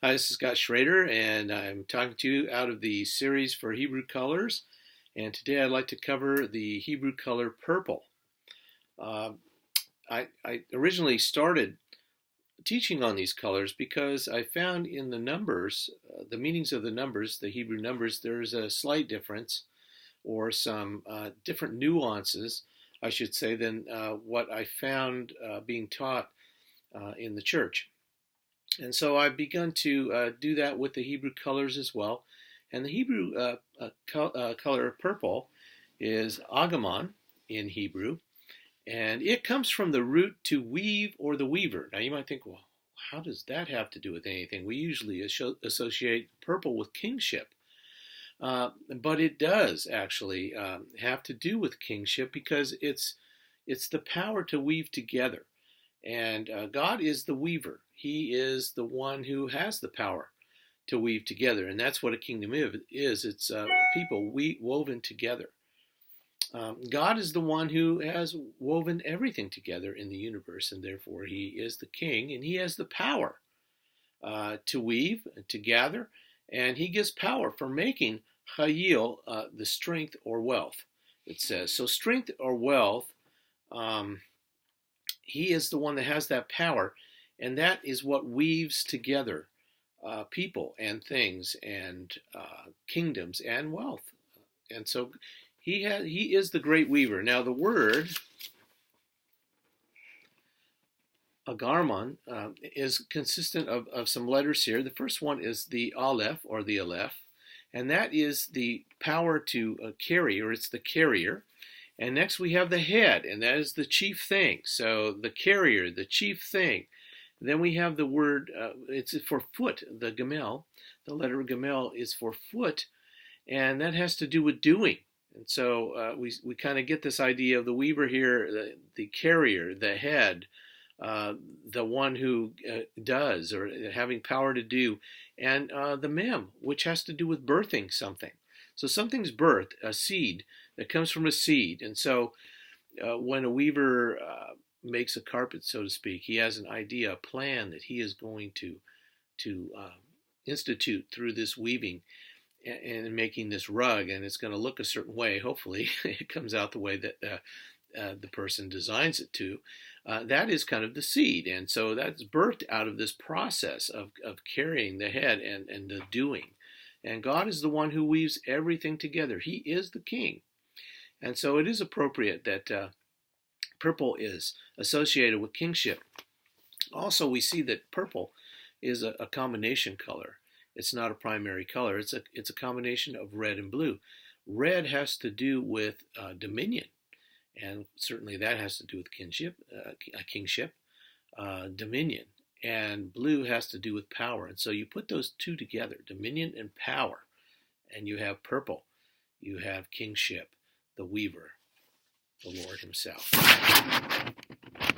Hi, this is Scott Schrader, and I'm talking to you out of the series for Hebrew colors. And today I'd like to cover the Hebrew color purple. Uh, I originally started teaching on these colors because I found in the numbers, the meanings of the numbers, the Hebrew numbers, there's a slight difference or some different nuances, I should say, than what I found being taught in the church. And so I've begun to do that with the Hebrew colors as well. And the Hebrew color purple is agamon in Hebrew, and it comes from the root to weave or the weaver. Now you might think, well, how does that have to do with anything? We usually associate purple with kingship. But it does actually have to do with kingship because it's the power to weave together. And God is the weaver. He is the one who has the power to weave together. And that's what a kingdom is. It's people woven together. God is the one who has woven everything together in the universe, and therefore he is the king, and he has the power to weave, to gather, and he gives power for making chayil, the strength or wealth, it says. So strength or wealth, he is the one that has that power, and that is what weaves together people and things and kingdoms and wealth. And so he is the great weaver. Now the word agarmon is consistent of some letters here. The first one is the aleph or the aleph, and that is the power to carry, or it's the carrier. And next we have the head, and that is the chief thing. So the carrier, the chief thing. Then we have the word, it's for foot, the gamel. The letter gamel is for foot, and that has to do with doing. And so we kind of get this idea of the weaver here, the carrier, the head, the one who does, or having power to do, and the mem, which has to do with birthing something. So something's birthed, a seed that comes from a seed. And so when a weaver makes a carpet, so to speak, he has an idea, a plan that he is going to institute through this weaving and making this rug, and it's going to look a certain way. Hopefully it comes out the way that the person designs it to. That is kind of the seed, and so that's birthed out of this process of carrying the head and the doing. And God is the one who weaves everything together. He is the king. And so it is appropriate that purple is associated with kingship. Also, we see that purple is a combination color. It's not a primary color. It's a combination of red and blue. Red has to do with dominion, and certainly that has to do with kingship, dominion. And blue has to do with power. And so you put those two together, dominion and power, and you have purple. You have kingship, the weaver, the Lord himself.